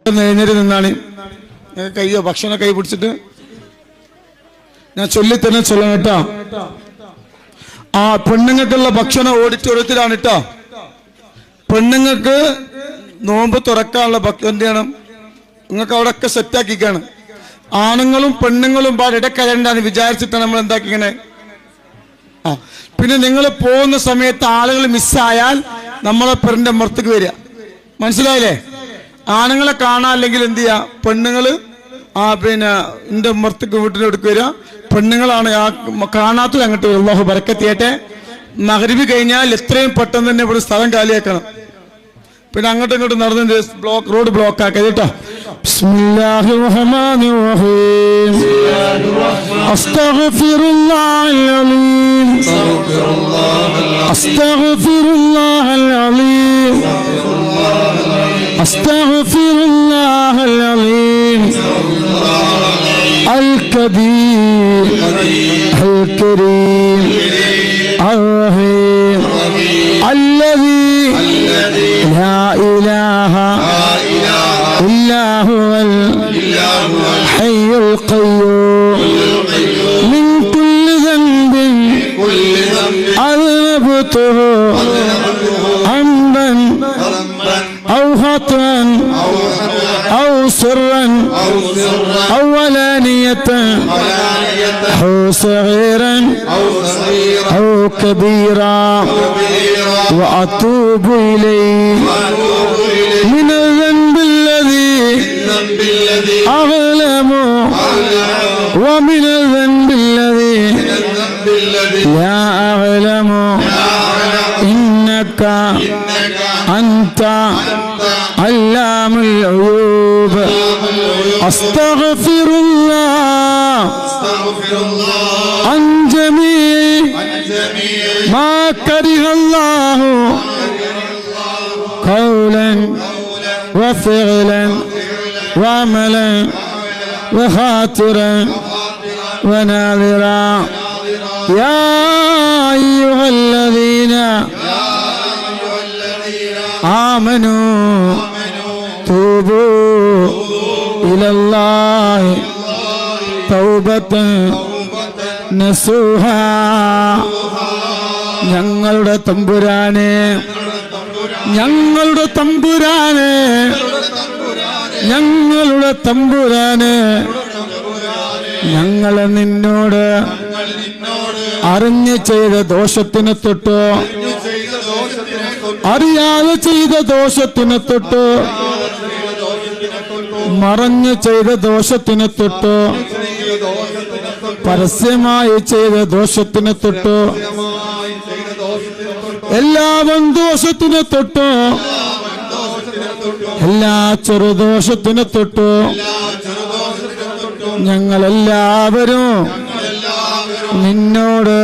എഴുന്നേറ്റ് നിന്നാണ് കയ്യോ ഭക്ഷണം കൈ പിടിച്ചിട്ട് ഞാൻ ചൊല്ലി തന്നെ ചൊല്ലണം കേട്ടോ. ആ പെണ്ണുങ്ങൾക്കുള്ള ഭക്ഷണം ഓഡിറ്റോറിയത്തിലാണ് കേട്ടോ. പെണ്ണുങ്ങൾക്ക് നോമ്പ് തുറക്കാനുള്ള ഭക്ഷണം എന്ത് ചെയ്യണം? നിങ്ങൾക്ക് അവിടെ ഒക്കെ സെറ്റാക്കിക്കാണ്. ആണുങ്ങളും പെണ്ണുങ്ങളും ഇടക്കരണ്ടാന്ന് വിചാരിച്ചിട്ടാണ് നമ്മൾ എന്താക്കിക്കണേ. ആ പിന്നെ നിങ്ങൾ പോകുന്ന സമയത്ത് ആളുകൾ മിസ്സായാൽ നമ്മളെ പെണ്ണിന്റെ മുറത്തേക്ക് വരിക. മനസ്സിലായില്ലേ? ആണുങ്ങളെ കാണാൻ അല്ലെങ്കിൽ എന്ത് ചെയ്യാ, പെണ്ണുങ്ങള് പിന്നെ എന്റെ മുറത്തേക്ക് വീട്ടിന്റെ അടുക്ക് വരിക. പെണ്ണുങ്ങളാണ് കാണാത്തത് അങ്ങോട്ട് വരും. അല്ലാഹു ബറക്കത്ത് ചെയ്യട്ടെ. മഗ്രിബ് കഴിഞ്ഞാൽ എത്രയും പെട്ടെന്ന് തന്നെ ഇവിടെ സ്ഥലം കാലിയാക്കണം. പിന്നെ അങ്ങോട്ടും ഇങ്ങോട്ടും നടന്ന് റോഡ് ബ്ലോക്ക് ആക്കുക കേട്ടോ. ബിസ്മില്ലാഹിർ റഹ്മാനിർ റഹീം. അസ്തഗ്ഫിറുല്ലാഹൽ അലീം. അസ്തഗ്ഫിറുല്ലാഹൽ അലീം. അസ്തഗ്ഫിറുല്ലാഹൽ അലീം. അൽ കബീർ അൽ കരീം അർ റഹീം അല്ലദീ لا إله إلا هو الحي القيوم من كل ذنب أذنبته عمدا أو خطأ أو سرا أو علانية أو صغيرا أو كبيرا وأتوب إليه من الذنب الذي أظلم ومن الذنب الذي لا أعلم إنك أنت علام الغيوب. أستغفر الله عن جميع ما كره الله قولا وفعلا وعملا وخاطرا وناظرا. يا أيها الذين آمنوا توبوا إلى الله توبة നസൂഹാ. ഞങ്ങളുടെ തമ്പുരാനെ, ഞങ്ങളുടെ തമ്പുരാനെ, ഞങ്ങളുടെ തമ്പുരാനെ, ഞങ്ങളെ നിന്നോട് അറിഞ്ഞ് ചെയ്ത ദോഷത്തിനെ തൊട്ടോ അറിയാതെ ചെയ്ത ദോഷത്തിനെ തൊട്ടോ മറഞ്ഞു ചെയ്ത ദോഷത്തിനെ തൊട്ടോ പരസ്യമായി ചെയ്ത ദോഷത്തിനെ തൊട്ടോ എല്ലാ ദോഷത്തിനെ തൊട്ടോ എല്ലാ ചെറുദോഷത്തിനെ തൊട്ടോ ഞങ്ങളെല്ലാവരും നിന്നോട്